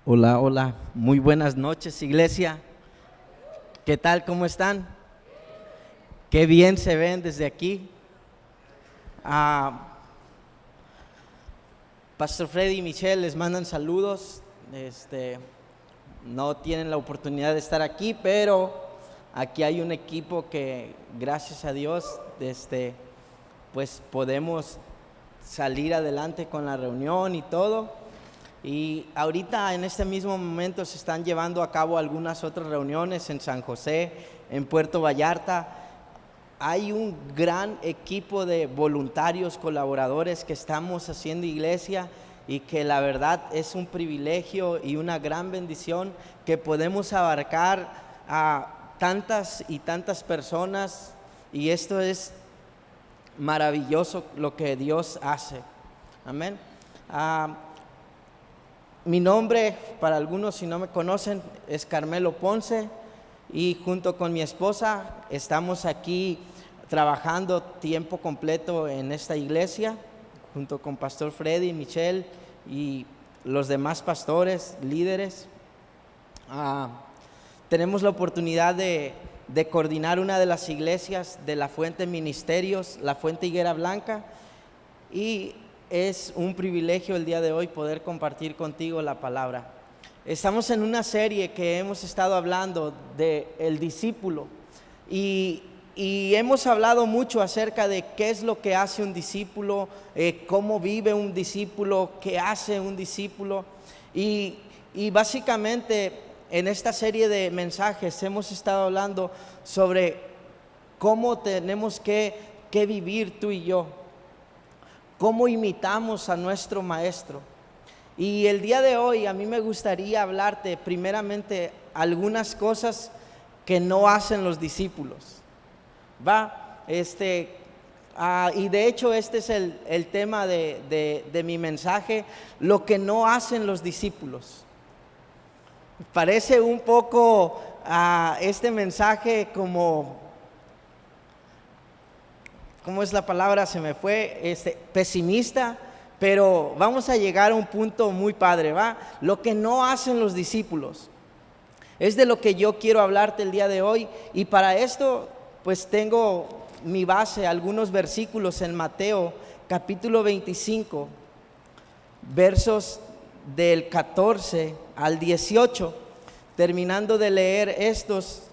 Hola, hola, muy buenas noches, iglesia. ¿Qué tal? ¿Cómo están? Qué bien se ven desde aquí. Pastor Freddy y Michelle les mandan saludos. No tienen la oportunidad de estar aquí, pero aquí hay un equipo que, gracias a Dios, pues podemos salir adelante con la reunión y todo. Y ahorita en este mismo momento se están llevando a cabo algunas otras reuniones en San José, en Puerto Vallarta. Hay un gran equipo de voluntarios, colaboradores que estamos haciendo iglesia, y que la verdad es un privilegio y una gran bendición que podemos abarcar a tantas y tantas personas, y esto es maravilloso lo que Dios hace. Amén. Mi nombre, para algunos si no me conocen, es Carmelo Ponce, y junto con mi esposa estamos aquí trabajando tiempo completo en esta iglesia, junto con Pastor Freddy, Michelle y los demás pastores, líderes. Tenemos la oportunidad de coordinar una de las iglesias de La Fuente Ministerios, La Fuente Higuera Blanca, y es un privilegio el día de hoy poder compartir contigo la palabra. Estamos en una serie que hemos estado hablando de el discípulo, y hemos hablado mucho acerca de qué es lo que hace un discípulo, cómo vive un discípulo, qué hace un discípulo, y básicamente en esta serie de mensajes hemos estado hablando sobre cómo tenemos que vivir tú y yo, cómo imitamos a nuestro maestro. Y el día de hoy a mí me gustaría hablarte primeramente algunas cosas que no hacen los discípulos. Y de hecho este es el tema de mi mensaje: lo que no hacen los discípulos. Parece un poco este mensaje como, ¿cómo es la palabra? Se me fue, pesimista, pero vamos a llegar a un punto muy padre, Lo que no hacen los discípulos es de lo que yo quiero hablarte el día de hoy, y para esto pues tengo mi base, algunos versículos en Mateo capítulo 25, versos del 14 al 18. Terminando de leer estos,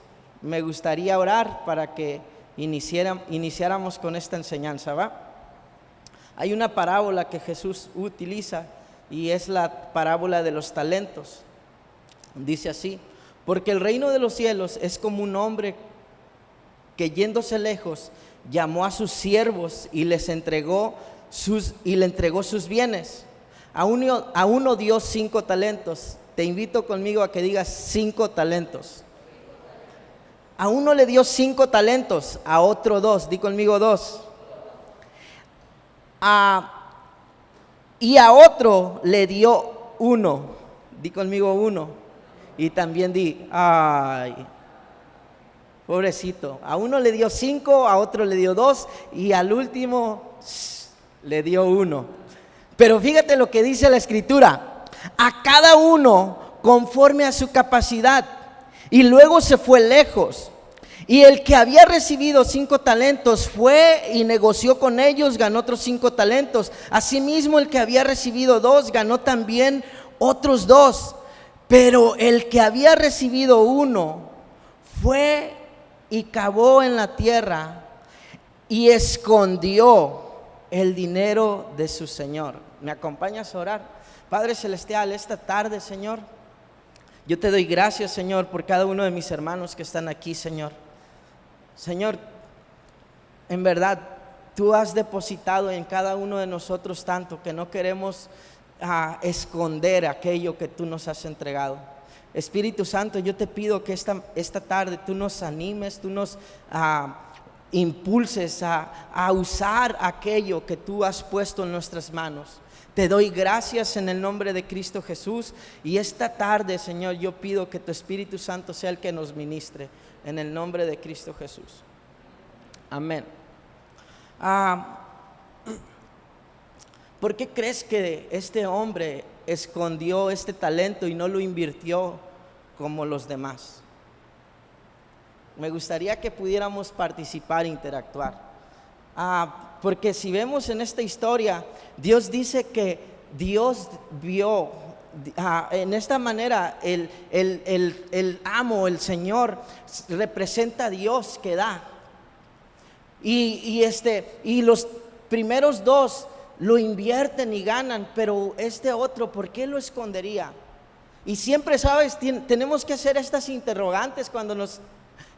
me gustaría orar para que iniciáramos con esta enseñanza, Hay una parábola que Jesús utiliza, y es la parábola de los talentos. Dice así: porque el reino de los cielos es como un hombre que, yéndose lejos, llamó a sus siervos y le entregó sus bienes. A uno dio 5 talentos. Te invito conmigo a que digas 5 talentos. A uno le dio 5 talentos, a otro 2. Di conmigo 2. Y a otro le dio 1. Di conmigo 1. Y también di, ay, pobrecito. A uno le dio 5, a otro le dio 2, y al último le dio 1. Pero fíjate lo que dice la escritura: a cada uno conforme a su capacidad. Y luego se fue lejos. Y el que había recibido 5 talentos fue y negoció con ellos, ganó otros 5 talentos. Asimismo, el que había recibido 2 ganó también otros 2. Pero el que había recibido 1 fue y cavó en la tierra y escondió el dinero de su señor. ¿Me acompañas a orar? Padre celestial, esta tarde, Señor, yo te doy gracias, Señor, por cada uno de mis hermanos que están aquí, Señor. Señor, en verdad, tú has depositado en cada uno de nosotros tanto que no queremos esconder aquello que tú nos has entregado. Espíritu Santo, yo te pido que esta tarde tú nos animes, tú nos impulses a usar aquello que tú has puesto en nuestras manos. Te doy gracias en el nombre de Cristo Jesús, y esta tarde, Señor, yo pido que tu Espíritu Santo sea el que nos ministre, en el nombre de Cristo Jesús. Amén. ¿Por qué crees que este hombre escondió este talento y no lo invirtió como los demás? Me gustaría que pudiéramos participar e interactuar. Porque si vemos en esta historia, Dios dice que Dios vio, en esta manera el amo, el Señor, representa a Dios que da. Y los primeros dos lo invierten y ganan, pero este otro, ¿por qué lo escondería? Y siempre, sabes, tenemos que hacer estas interrogantes cuando nos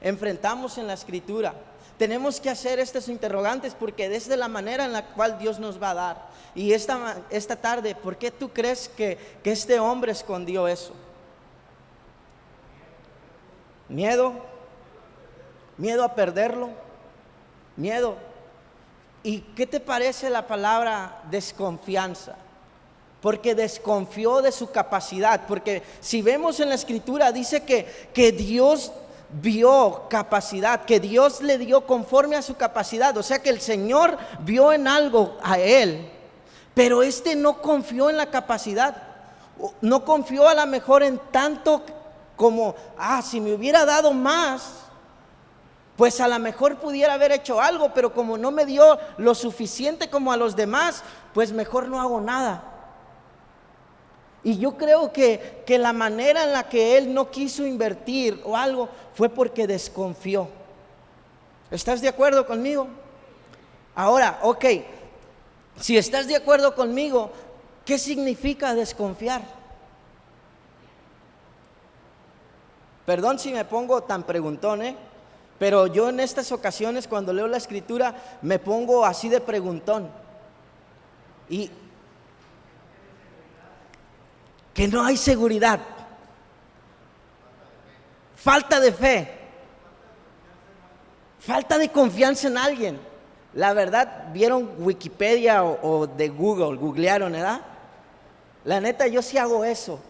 enfrentamos en la Escritura. Tenemos que hacer estas interrogantes porque desde la manera en la cual Dios nos va a dar. Y esta tarde, ¿por qué tú crees que este hombre escondió eso? Miedo a perderlo, miedo. ¿Y qué te parece la palabra desconfianza? Porque desconfió de su capacidad. Porque si vemos en la Escritura, dice que Dios vio capacidad, que Dios le dio conforme a su capacidad. O sea que el Señor vio en algo a él, pero no confió en la capacidad. No confió a lo mejor en tanto como, si me hubiera dado más, pues a lo mejor pudiera haber hecho algo, pero como no me dio lo suficiente como a los demás, pues mejor no hago nada. Y yo creo que la manera en la que él no quiso invertir o algo fue porque desconfió. ¿Estás de acuerdo conmigo? Ahora, ok, si estás de acuerdo conmigo, ¿qué significa desconfiar? Perdón si me pongo tan preguntón, pero yo en estas ocasiones cuando leo la Escritura me pongo así de preguntón. Y que no hay seguridad, falta de fe, falta de confianza en alguien. La verdad, vieron Wikipedia o de Google, googlearon, ¿verdad? La neta, yo sí hago eso.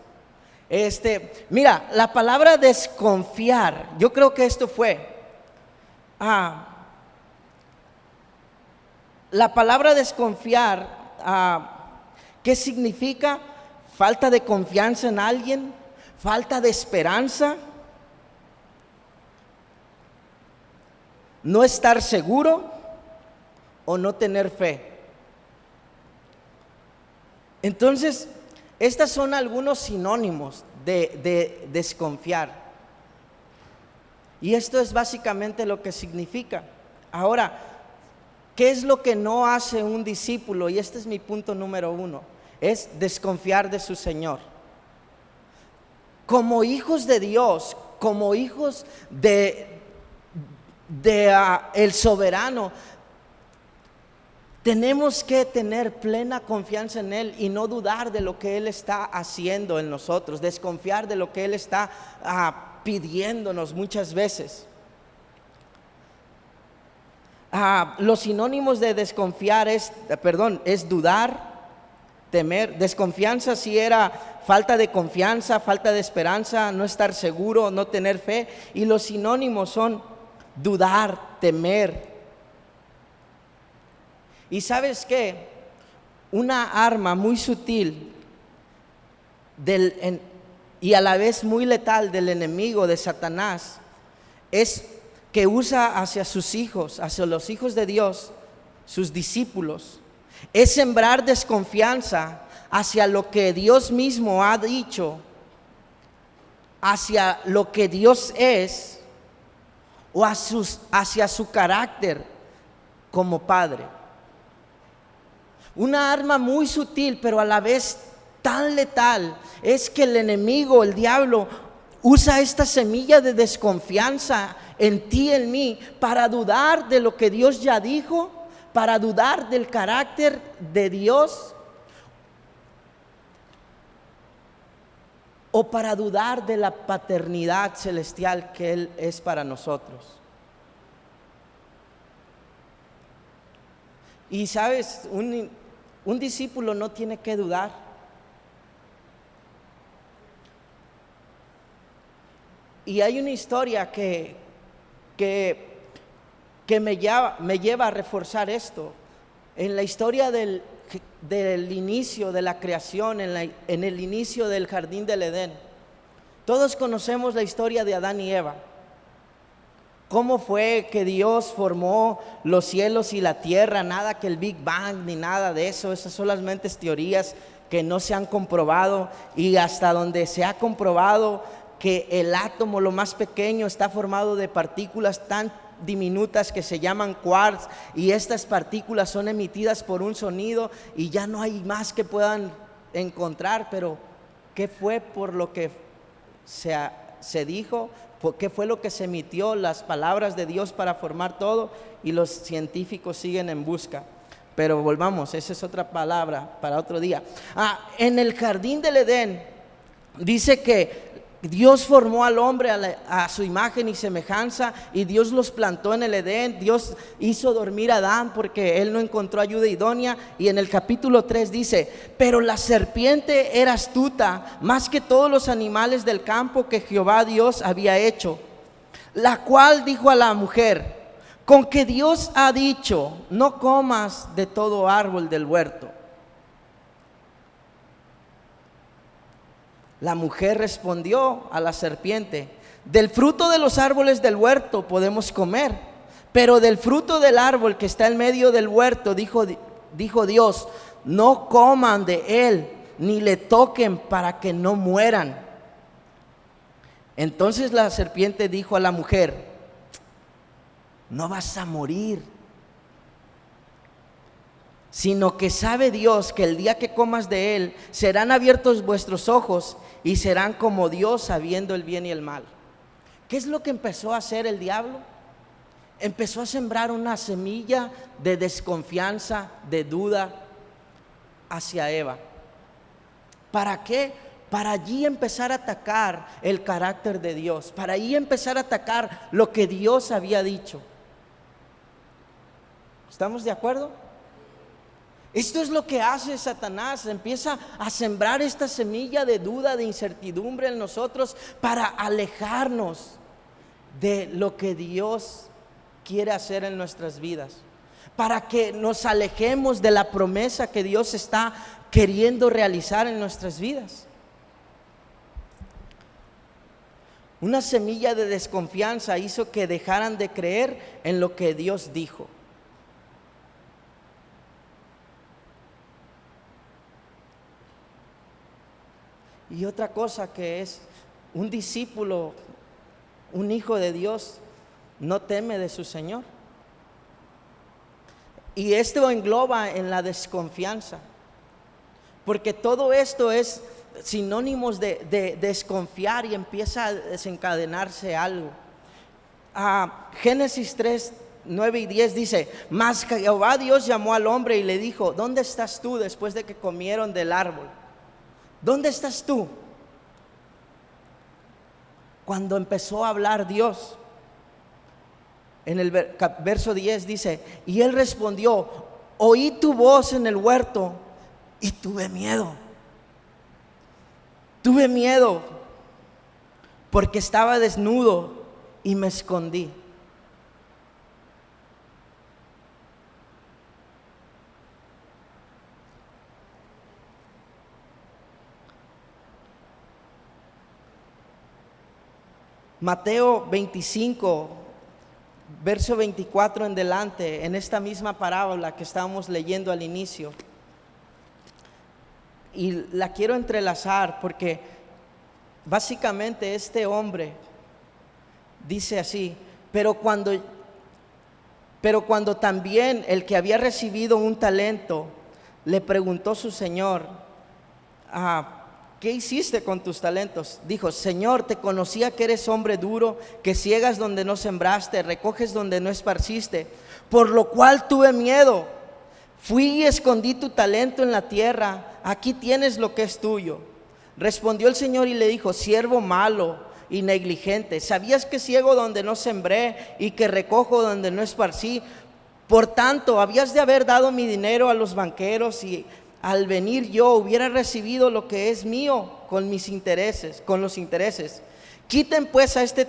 Mira, la palabra desconfiar, yo creo que esto fue la palabra desconfiar, ¿qué significa? Falta de confianza en alguien, falta de esperanza, no estar seguro o no tener fe. Entonces, estos son algunos sinónimos de desconfiar. Y esto es básicamente lo que significa. Ahora, ¿qué es lo que no hace un discípulo? Y este es mi punto número 1. Es desconfiar de su Señor. Como hijos de Dios, como hijos de el soberano, tenemos que tener plena confianza en Él y no dudar de lo que Él está haciendo en nosotros, desconfiar de lo que Él está pidiéndonos muchas veces. Los sinónimos de desconfiar es dudar, temer. Desconfianza sí era falta de confianza, falta de esperanza, no estar seguro, no tener fe. Y los sinónimos son dudar, temer. Y ¿sabes qué? Una arma muy sutil y a la vez muy letal del enemigo, de Satanás, es que usa hacia sus hijos, hacia los hijos de Dios, sus discípulos, es sembrar desconfianza hacia lo que Dios mismo ha dicho, hacia lo que Dios es, o hacia su carácter como Padre. Una arma muy sutil, pero a la vez tan letal, es que el enemigo, el diablo, usa esta semilla de desconfianza en ti y en mí para dudar de lo que Dios ya dijo, para dudar del carácter de Dios, o para dudar de la paternidad celestial que Él es para nosotros. Y sabes, un discípulo no tiene que dudar. Y hay una historia que me lleva a reforzar esto. En la historia del inicio de la creación, en el inicio del jardín del Edén. Todos conocemos la historia de Adán y Eva. ¿Cómo fue que Dios formó los cielos y la tierra? Nada que el Big Bang ni nada de eso. Esas son solamente teorías que no se han comprobado, y hasta donde se ha comprobado que el átomo, lo más pequeño, está formado de partículas tan diminutas que se llaman quarks, y estas partículas son emitidas por un sonido y ya no hay más que puedan encontrar. Pero ¿qué fue por lo que se dijo? ¿Qué fue lo que se emitió? Las palabras de Dios para formar todo, y los científicos siguen en busca. Pero volvamos, esa es otra palabra para otro día. En el jardín del Edén dice que Dios formó al hombre a su imagen y semejanza, y Dios los plantó en el Edén. Dios hizo dormir a Adán porque él no encontró ayuda idónea. Y en el capítulo 3 dice: pero la serpiente era astuta más que todos los animales del campo que Jehová Dios había hecho, la cual dijo a la mujer: con que Dios ha dicho, no comas de todo árbol del huerto. La mujer respondió a la serpiente: del fruto de los árboles del huerto podemos comer, pero del fruto del árbol que está en medio del huerto, dijo Dios, no coman de él, ni le toquen, para que no mueran. Entonces la serpiente dijo a la mujer: no vas a morir, sino que sabe Dios que el día que comas de él serán abiertos vuestros ojos y serán como Dios, sabiendo el bien y el mal. ¿Qué es lo que empezó a hacer el diablo? Empezó a sembrar una semilla de desconfianza, de duda hacia Eva. ¿Para qué? Para allí empezar a atacar el carácter de Dios, para allí empezar a atacar lo que Dios había dicho. ¿Estamos de acuerdo? Esto es lo que hace Satanás. Empieza a sembrar esta semilla de duda, de incertidumbre en nosotros, para alejarnos de lo que Dios quiere hacer en nuestras vidas, para que nos alejemos de la promesa que Dios está queriendo realizar en nuestras vidas. Una semilla de desconfianza hizo que dejaran de creer en lo que Dios dijo. Y otra cosa que es un discípulo, un hijo de Dios, no teme de su Señor. Y esto engloba en la desconfianza, porque todo esto es sinónimos de desconfiar, y empieza a desencadenarse algo. Génesis 3, 9 y 10 dice: mas Jehová Dios llamó al hombre y le dijo: ¿dónde estás tú después de que comieron del árbol? ¿Dónde estás tú? Cuando empezó a hablar Dios, en el verso 10 dice: y él respondió: oí tu voz en el huerto y tuve miedo. Tuve miedo porque estaba desnudo y me escondí. Mateo 25, verso 24 en delante, en esta misma parábola que estábamos leyendo al inicio. Y la quiero entrelazar porque básicamente este hombre dice así: pero cuando también el que había recibido un talento le preguntó a su señor: ¿qué hiciste con tus talentos? Dijo: Señor, te conocía que eres hombre duro, que ciegas donde no sembraste, recoges donde no esparciste, por lo cual tuve miedo. Fui y escondí tu talento en la tierra. Aquí tienes lo que es tuyo. Respondió el Señor y le dijo: siervo malo y negligente, ¿sabías que ciego donde no sembré y que recojo donde no esparcí? Por tanto, habías de haber dado mi dinero a los banqueros, y al venir yo hubiera recibido lo que es mío con los intereses. Quiten pues a este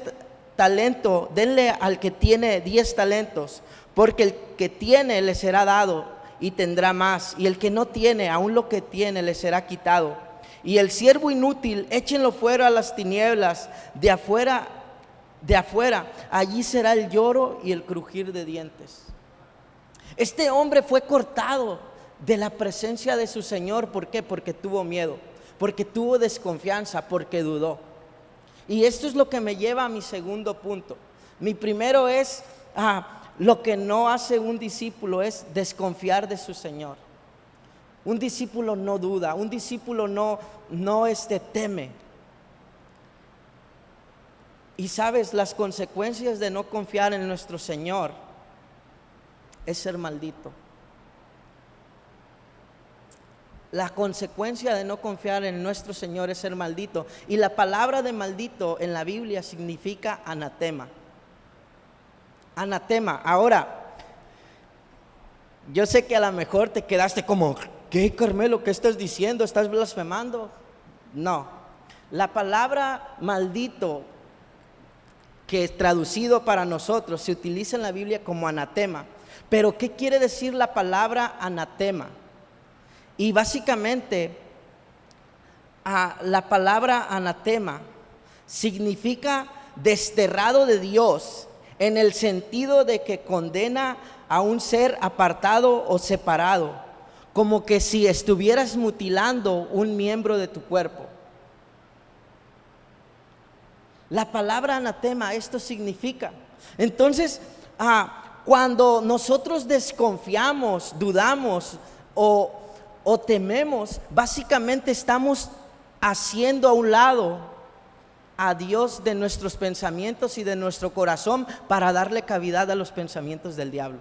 talento, denle al que tiene 10 talentos, porque el que tiene le será dado, y tendrá más, y el que no tiene, aún lo que tiene le será quitado. Y el siervo inútil, échenlo fuera a las tinieblas, de afuera, allí será el lloro y el crujir de dientes. Este hombre fue cortado de la presencia de su Señor. ¿Por qué? Porque tuvo miedo, porque tuvo desconfianza, porque dudó. Y esto es lo que me lleva a mi segundo punto. Mi primero es, lo que no hace un discípulo es desconfiar de su Señor. Un discípulo no duda, un discípulo no teme. Y sabes, las consecuencias de no confiar en nuestro Señor es ser maldito. La consecuencia de no confiar en nuestro Señor es ser maldito. Y la palabra de maldito en la Biblia significa anatema. Anatema. Ahora, yo sé que a lo mejor te quedaste como, ¿qué, Carmelo? ¿Qué estás diciendo? ¿Estás blasfemando? No. La palabra maldito, que es traducido para nosotros, se utiliza en la Biblia como anatema. Pero ¿qué quiere decir la palabra anatema? Y básicamente, la palabra anatema significa desterrado de Dios, en el sentido de que condena a un ser apartado o separado, como que si estuvieras mutilando un miembro de tu cuerpo. La palabra anatema, esto significa. Entonces, cuando nosotros desconfiamos, dudamos o tememos, básicamente estamos haciendo a un lado a Dios de nuestros pensamientos y de nuestro corazón para darle cavidad a los pensamientos del diablo.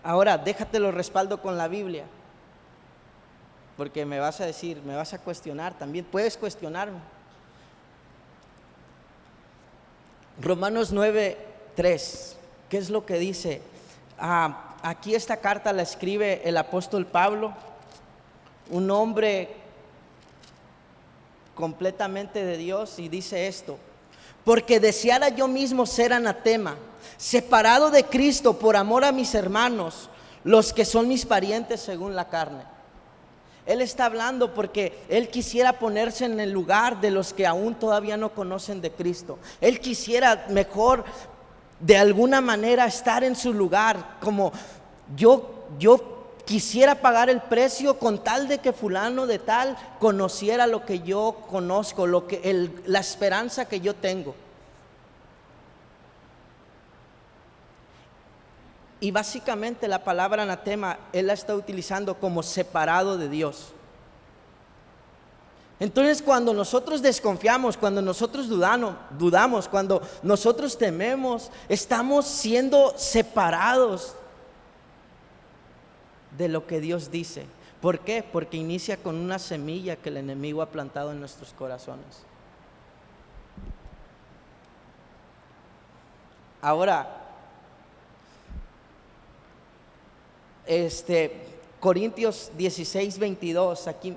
Ahora, déjatelo respaldo con la Biblia, porque me vas a decir, me vas a cuestionar también. Puedes cuestionarme. Romanos 9:3, ¿qué es lo que dice? Aquí esta carta la escribe el apóstol Pablo, un hombre completamente de Dios, y dice esto: porque deseara yo mismo ser anatema, separado de Cristo por amor a mis hermanos, los que son mis parientes según la carne. Él está hablando porque él quisiera ponerse en el lugar de los que aún todavía no conocen de Cristo. Él quisiera mejor, de alguna manera, estar en su lugar, como yo quisiera pagar el precio con tal de que fulano de tal conociera lo que yo conozco, la esperanza que yo tengo. Y básicamente la palabra anatema, él la está utilizando como separado de Dios. Entonces, cuando nosotros desconfiamos, cuando nosotros dudamos, cuando nosotros tememos, estamos siendo separados de lo que Dios dice. ¿Por qué? Porque inicia con una semilla que el enemigo ha plantado en nuestros corazones. Ahora, Corintios 16:22, aquí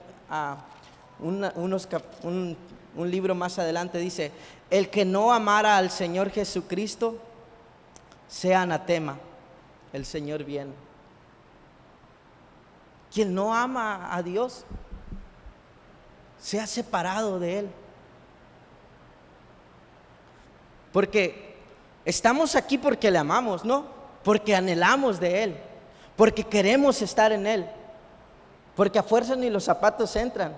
un libro más adelante dice: el que no amara al Señor Jesucristo sea anatema, el Señor viene. Quien no ama a Dios se ha separado de Él. Porque estamos aquí porque le amamos, ¿no? Porque anhelamos de Él, porque queremos estar en Él, porque a fuerza ni los zapatos entran.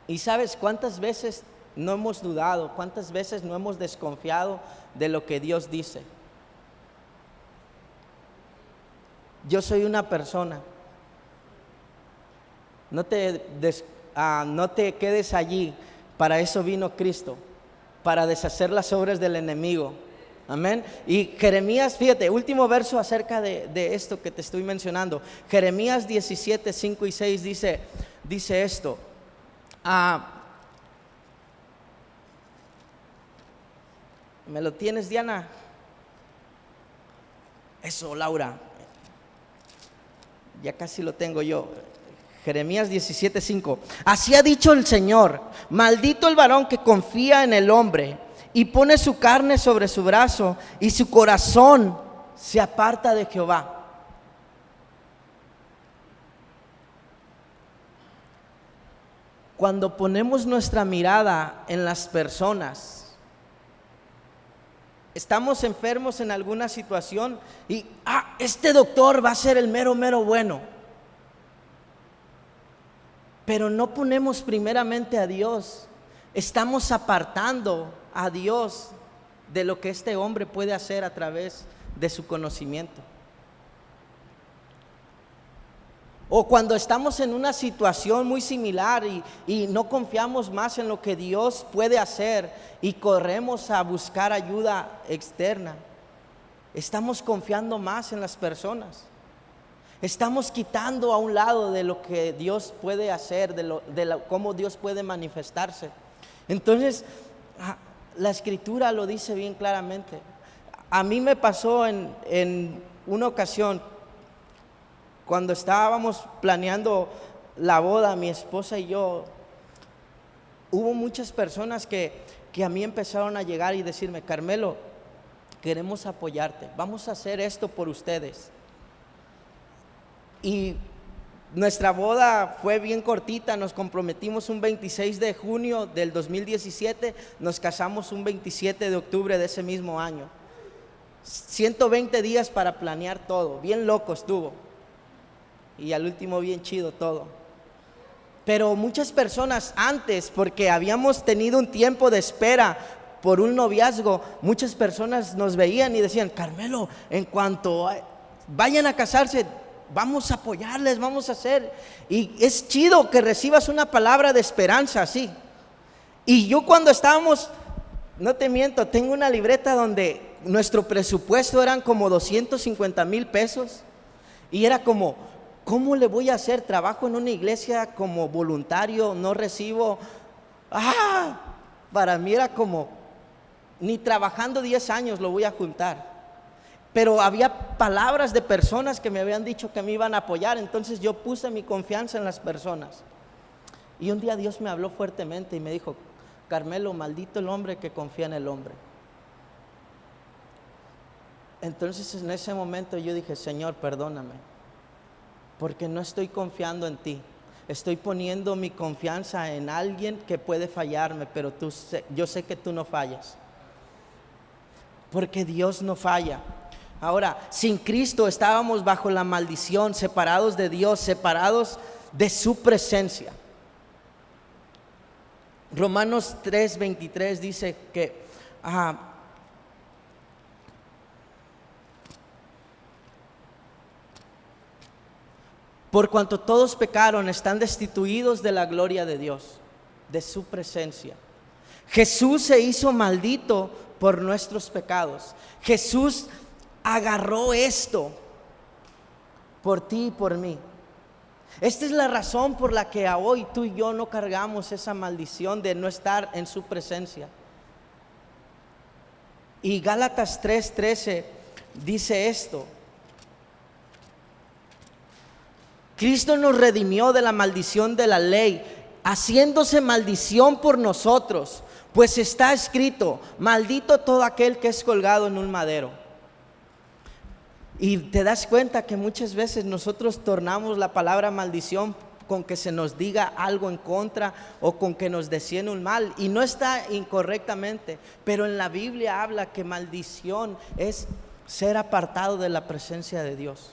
Y ¿sabes cuántas veces no hemos dudado? ¿Cuántas veces no hemos desconfiado de lo que Dios dice? Yo soy una persona. No te quedes allí. Para eso vino Cristo, para deshacer las obras del enemigo. Amén. Y Jeremías, fíjate, último verso acerca de esto que te estoy mencionando. Jeremías 17:5 y 6 dice esto. ¿Me lo tienes, Diana? Eso, Laura. Ya casi lo tengo yo. Jeremías 17:5. Así ha dicho el Señor: maldito el varón que confía en el hombre y pone su carne sobre su brazo y su corazón se aparta de Jehová. Cuando ponemos nuestra mirada en las personas, estamos enfermos en alguna situación y este doctor va a ser el mero bueno, pero no ponemos primeramente a Dios. Estamos apartando a Dios de lo que este hombre puede hacer a través de su conocimiento. O cuando estamos en una situación muy similar y no confiamos más en lo que Dios puede hacer y corremos a buscar ayuda externa, estamos confiando más en las personas. Estamos quitando a un lado de lo que Dios puede hacer, cómo Dios puede manifestarse. Entonces, la Escritura lo dice bien claramente. A mí me pasó en una ocasión, cuando estábamos planeando la boda, mi esposa y yo, hubo muchas personas que a mí empezaron a llegar y decirme: Carmelo, queremos apoyarte, vamos a hacer esto por ustedes. Y nuestra boda fue bien cortita, nos comprometimos un 26 de junio del 2017, nos casamos un 27 de octubre de ese mismo año. 120 días para planear todo, bien loco estuvo. Y al último bien chido todo. Pero muchas personas antes, porque habíamos tenido un tiempo de espera por un noviazgo, muchas personas nos veían y decían: Carmelo, en cuanto vayan a casarse, vamos a apoyarles, vamos a hacer. Y es chido que recibas una palabra de esperanza así. Y yo cuando estábamos, no te miento, tengo una libreta donde nuestro presupuesto eran como 250,000 pesos. Y era como: ¿cómo le voy a hacer? Trabajo en una iglesia como voluntario, no recibo. Para mí era como, ni trabajando 10 años lo voy a juntar. Pero había palabras de personas que me habían dicho que me iban a apoyar. Entonces yo puse mi confianza en las personas. Y un día Dios me habló fuertemente y me dijo: Carmelo, maldito el hombre que confía en el hombre. Entonces en ese momento yo dije: Señor, perdóname, porque no estoy confiando en ti, estoy poniendo mi confianza en alguien que puede fallarme, pero yo sé que tú no fallas, porque Dios no falla. Ahora, sin Cristo estábamos bajo la maldición, separados de Dios, separados de su presencia. Romanos 3:23 dice que por cuanto todos pecaron, están destituidos de la gloria de Dios, de su presencia. Jesús se hizo maldito por nuestros pecados. Jesús agarró esto por ti y por mí. Esta es la razón por la que hoy tú y yo no cargamos esa maldición de no estar en su presencia. Y Gálatas 3:13 dice esto: Cristo nos redimió de la maldición de la ley, haciéndose maldición por nosotros, pues está escrito: maldito todo aquel que es colgado en un madero. Y te das cuenta que muchas veces nosotros tornamos la palabra maldición con que se nos diga algo en contra o con que nos desciende un mal, y no está incorrectamente, pero en la Biblia habla que maldición es ser apartado de la presencia de Dios.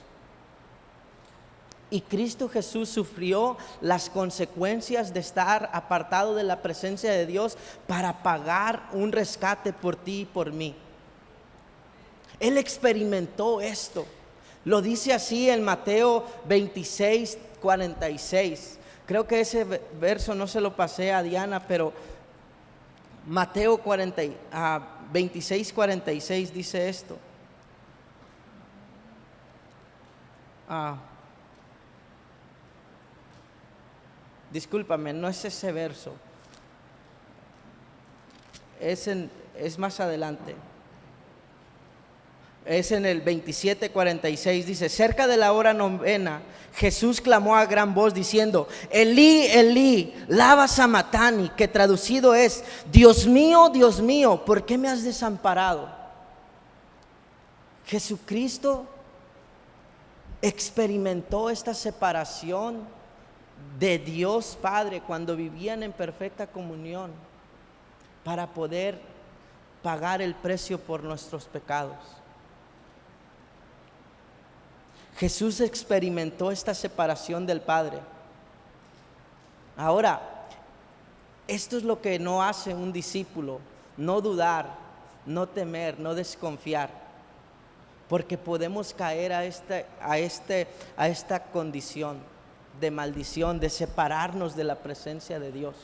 Y Cristo Jesús sufrió las consecuencias de estar apartado de la presencia de Dios para pagar un rescate por ti y por mí. Él experimentó esto. Lo dice así en Mateo 26:46. Creo que ese verso no se lo pasé a Diana, pero Mateo 26:46 dice esto. Discúlpame, no es ese verso. Es más adelante. Es en el 27:46, dice: cerca de la hora novena, Jesús clamó a gran voz diciendo: Elí, Elí, lama sabactani, que traducido es: Dios mío, ¿por qué me has desamparado? Jesucristo experimentó esta separación de Dios Padre cuando vivían en perfecta comunión para poder pagar el precio por nuestros pecados. Jesús experimentó esta separación del Padre. Ahora, esto es lo que no hace un discípulo: no dudar, no temer, no desconfiar, porque podemos caer a esta condición de maldición, de separarnos de la presencia de Dios.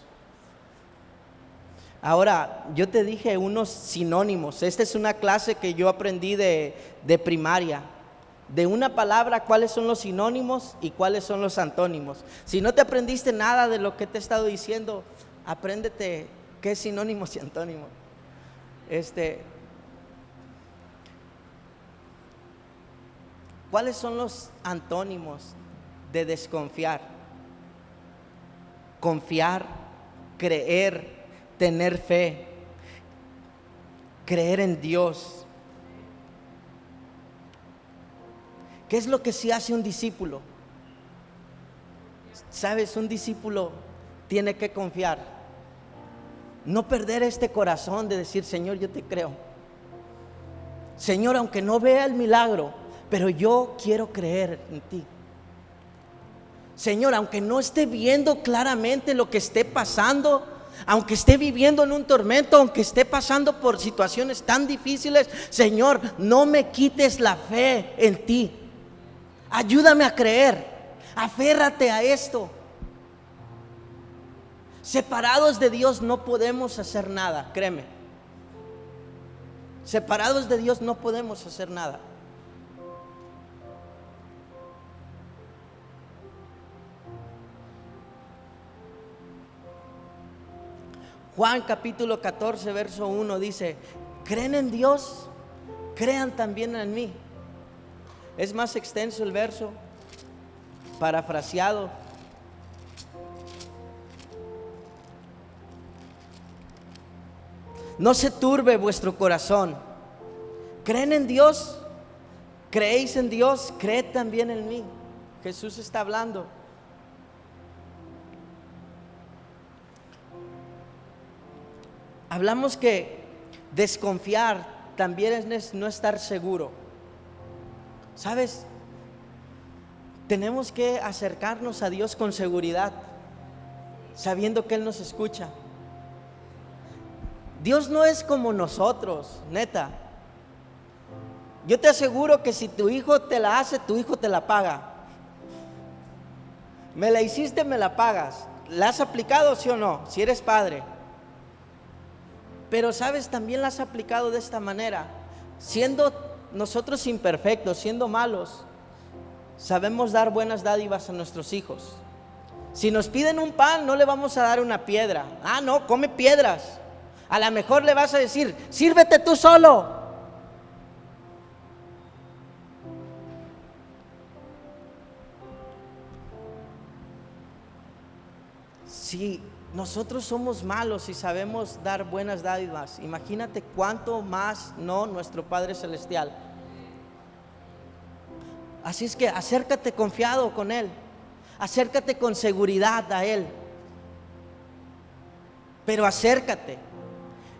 Ahora, yo te dije unos sinónimos. Esta es una clase que yo aprendí de primaria. De una palabra, cuáles son los sinónimos y cuáles son los antónimos. Si no te aprendiste nada de lo que te he estado diciendo, apréndete qué es sinónimos y antónimos. ¿Cuáles son los antónimos de desconfiar? Confiar, creer, tener fe, creer en Dios. ¿Qué es lo que sí hace un discípulo? Sabes, un discípulo tiene que confiar, no perder este corazón de decir: Señor, yo te creo. Señor, aunque no vea el milagro, pero yo quiero creer en ti. Señor, aunque no esté viendo claramente lo que esté pasando, aunque esté viviendo en un tormento, aunque esté pasando por situaciones tan difíciles, Señor, no me quites la fe en ti. Ayúdame a creer, aférrate a esto. Separados de Dios no podemos hacer nada, créeme. Separados de Dios no podemos hacer nada. Juan capítulo 14 verso 1 dice: ¿creen en Dios? Crean también en mí. Es más extenso el verso, parafraseado. No se turbe vuestro corazón. ¿Creen en Dios? ¿Creéis en Dios? Creed también en mí. Jesús está hablando. Hablamos que desconfiar también es no estar seguro. ¿Sabes? Tenemos que acercarnos a Dios con seguridad, sabiendo que Él nos escucha. Dios no es como nosotros, neta. Yo te aseguro que si tu hijo te la hace, tu hijo te la paga. Me la hiciste, me la pagas. ¿La has aplicado, sí o no? Si eres padre. Pero sabes, también la has aplicado de esta manera. Siendo nosotros imperfectos, siendo malos, sabemos dar buenas dádivas a nuestros hijos. Si nos piden un pan, no le vamos a dar una piedra. Ah, no, come piedras. A lo mejor le vas a decir: sírvete tú solo. Si nosotros somos malos y sabemos dar buenas dádivas, imagínate cuánto más no nuestro Padre Celestial. Así es que acércate confiado con Él, acércate con seguridad a Él, pero acércate.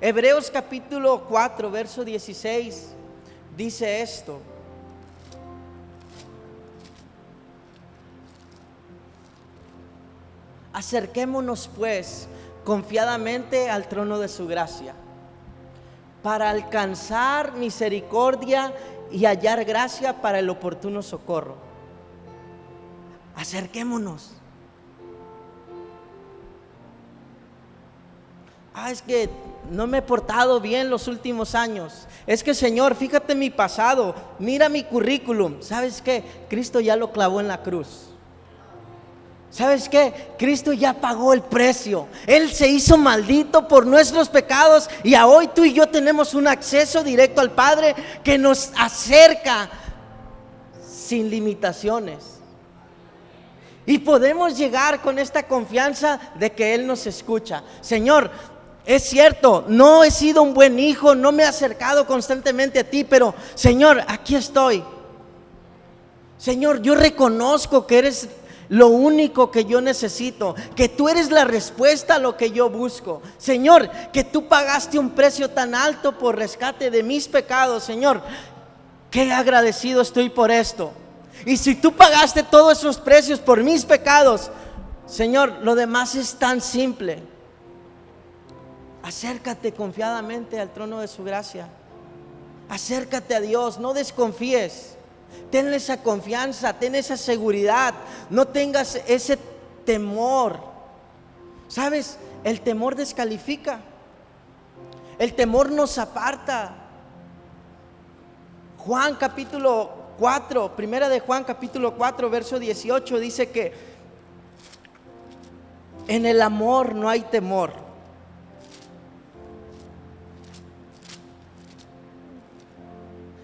Hebreos capítulo 4 verso 16 dice esto: acerquémonos pues confiadamente al trono de su gracia, para alcanzar misericordia y hallar gracia para el oportuno socorro. Acerquémonos. Es que no me he portado bien los últimos años. Es que, Señor, fíjate mi pasado, mira mi currículum. ¿Sabes qué? Cristo ya lo clavó en la cruz. ¿Sabes qué? Cristo ya pagó el precio. Él se hizo maldito por nuestros pecados y a hoy tú y yo tenemos un acceso directo al Padre que nos acerca sin limitaciones. Y podemos llegar con esta confianza de que Él nos escucha. Señor, es cierto, no he sido un buen hijo, no me he acercado constantemente a ti, pero Señor, aquí estoy. Señor, yo reconozco que eres lo único que yo necesito, que tú eres la respuesta a lo que yo busco. Señor, que tú pagaste un precio tan alto por rescate de mis pecados. Señor, qué agradecido estoy por esto. Y si tú pagaste todos esos precios por mis pecados, Señor, lo demás es tan simple. Acércate confiadamente al trono de su gracia. Acércate a Dios, no desconfíes. Ten esa confianza, ten esa seguridad, no tengas ese temor. ¿Sabes? El temor descalifica. El temor nos aparta. Juan capítulo 4, primera de Juan capítulo 4, verso 18 dice que en el amor no hay temor.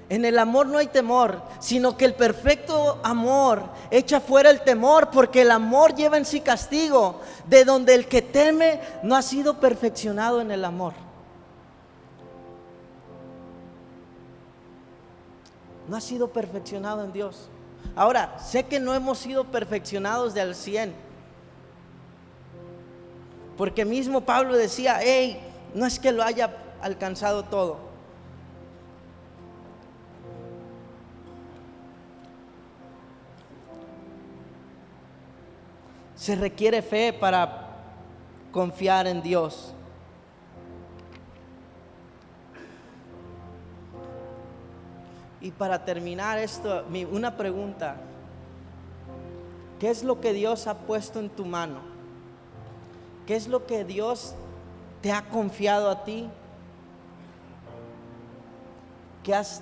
En el amor no hay temor, sino que el perfecto amor echa fuera el temor, porque el amor lleva en sí castigo, de donde el que teme no ha sido perfeccionado en el amor. No ha sido perfeccionado en Dios. Ahora, sé que no hemos sido perfeccionados de al 100, porque mismo Pablo decía, hey, no es que lo haya alcanzado todo. Se requiere fe para confiar en Dios. Y para terminar esto, una pregunta. ¿Qué es lo que Dios ha puesto en tu mano? ¿Qué es lo que Dios te ha confiado a ti? ¿Qué has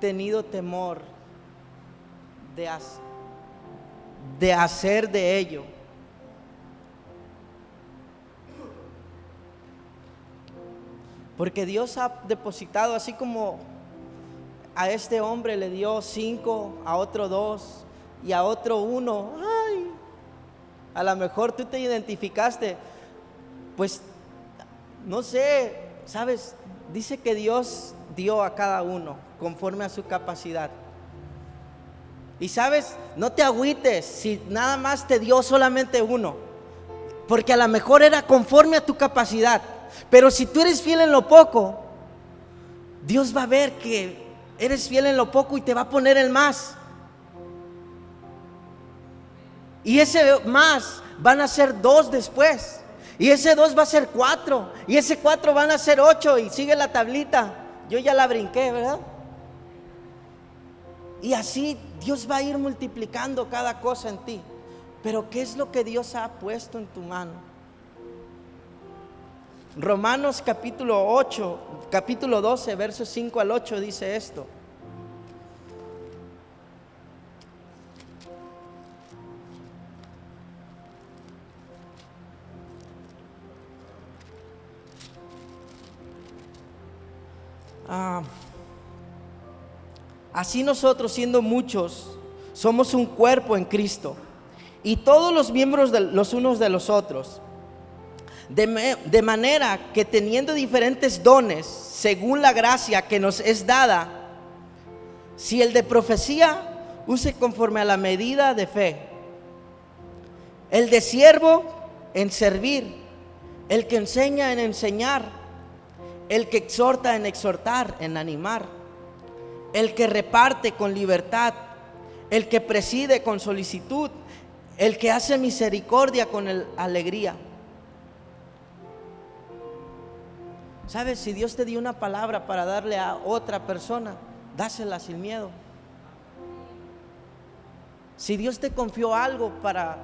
tenido temor de hacer de ello? Porque Dios ha depositado, así como a este hombre le dio 5, a otro 2 y a otro 1. Ay, a lo mejor tú te identificaste, pues no sé, sabes, dice que Dios dio a cada uno conforme a su capacidad. Y sabes, no te agüites si nada más te dio solamente 1, porque a lo mejor era conforme a tu capacidad. Pero si tú eres fiel en lo poco, Dios va a ver que eres fiel en lo poco y te va a poner el más. Y ese más van a ser 2 después, y ese 2 va a ser 4, y ese 4 van a ser 8, y sigue la tablita. Yo ya la brinqué, ¿verdad? Y así Dios va a ir multiplicando cada cosa en ti. Pero ¿qué es lo que Dios ha puesto en tu mano? Romanos capítulo 12, versos 5 al 8 dice esto. Así nosotros, siendo muchos, somos un cuerpo en Cristo, y todos los miembros los unos de los otros, de manera que teniendo diferentes dones según la gracia que nos es dada, si el de profecía, use conforme a la medida de fe, el de siervo en servir, el que enseña en enseñar, el que exhorta en exhortar, en animar, el que reparte con libertad, el que preside con solicitud, el que hace misericordia con alegría. ¿Sabes? Si Dios te dio una palabra para darle a otra persona, dásela sin miedo. Si Dios te confió algo para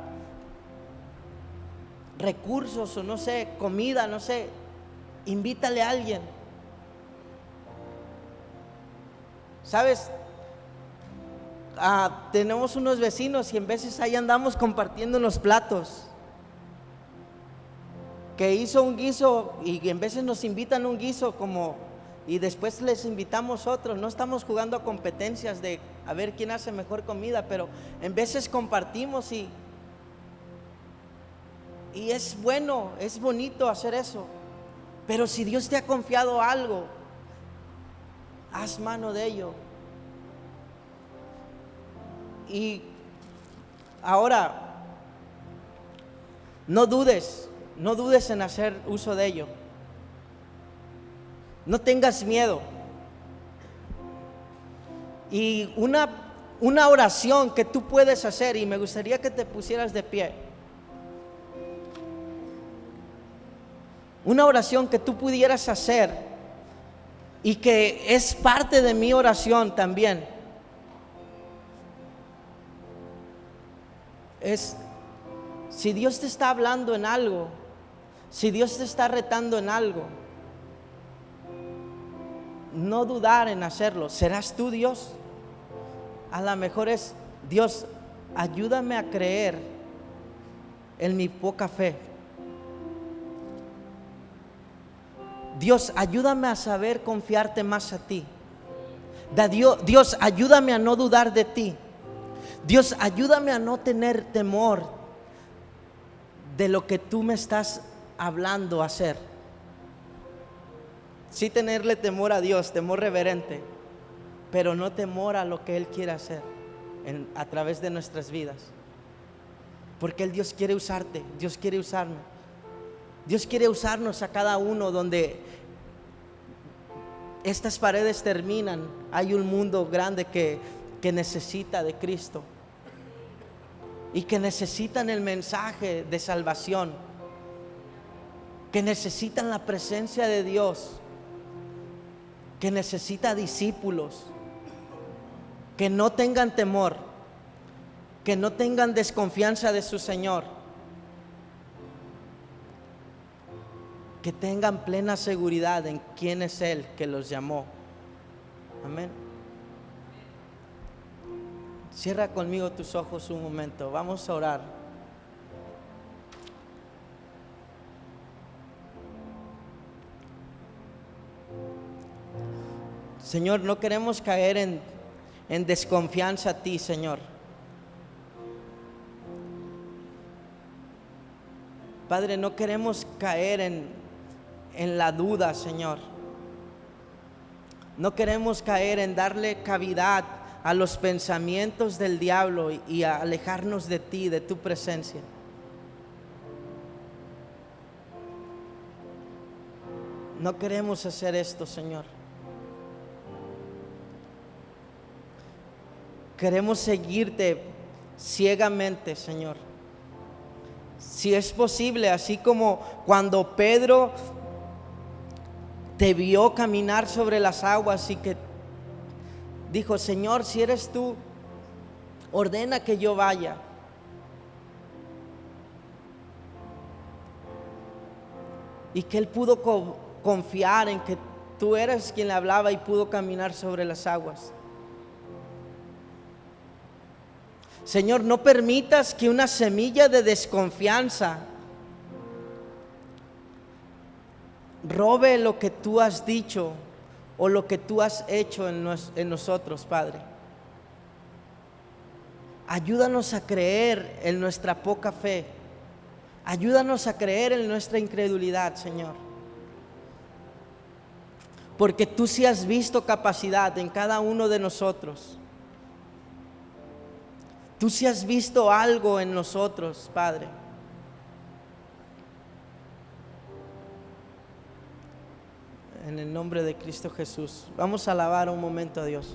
recursos o no sé, comida, no sé, invítale a alguien. ¿Sabes? tenemos unos vecinos y en veces ahí andamos compartiendo unos platos. Que hizo un guiso y en veces nos invitan a un guiso y después les invitamos otros. No estamos jugando a competencias de a ver quién hace mejor comida, pero en veces compartimos y es bueno, es bonito hacer eso. Pero si Dios te ha confiado algo, haz mano de ello. Y ahora, no dudes en hacer uso de ello. No tengas miedo. Y una oración que tú puedes hacer, y me gustaría que te pusieras de pie. Una oración que tú pudieras hacer y que es parte de mi oración también. Es, si Dios te está hablando en algo, si Dios te está retando en algo, no dudar en hacerlo. ¿Serás tú Dios? A lo mejor es: Dios, ayúdame a creer en mi poca fe. Dios, ayúdame a saber confiarte más a ti. Dios, ayúdame a no dudar de ti. Dios, ayúdame a no tener temor de lo que tú me estás hablando a hacer. Sí, tenerle temor a Dios, temor reverente, pero no temor a lo que Él quiere hacer a través de nuestras vidas. Porque Dios quiere usarte, Dios quiere usarme. Dios quiere usarnos a cada uno. Donde estas paredes terminan, hay un mundo grande que necesita de Cristo y que necesitan el mensaje de salvación, que necesitan la presencia de Dios, que necesita discípulos que no tengan temor, que no tengan desconfianza de su Señor, que tengan plena seguridad en quién es Él que los llamó. Amén. Cierra conmigo tus ojos un momento, vamos a orar. Señor, no queremos caer en desconfianza a ti, Señor. Padre, no queremos caer en la duda, Señor. No queremos caer en darle cavidad a los pensamientos del diablo y a alejarnos de ti, de tu presencia. No queremos hacer esto, Señor. Queremos seguirte ciegamente, Señor. Si es posible, así como cuando Pedro te vio caminar sobre las aguas y que dijo: Señor, si eres tú, ordena que yo vaya. Y que él pudo confiar en que tú eres quien le hablaba y pudo caminar sobre las aguas. Señor, no permitas que una semilla de desconfianza robe lo que tú has dicho o lo que tú has hecho en nosotros, Padre. Ayúdanos a creer en nuestra poca fe. Ayúdanos a creer en nuestra incredulidad, Señor. Porque tú sí has visto capacidad en cada uno de nosotros. Tú sí has visto algo en nosotros, Padre. En el nombre de Cristo Jesús. Vamos a alabar un momento a Dios.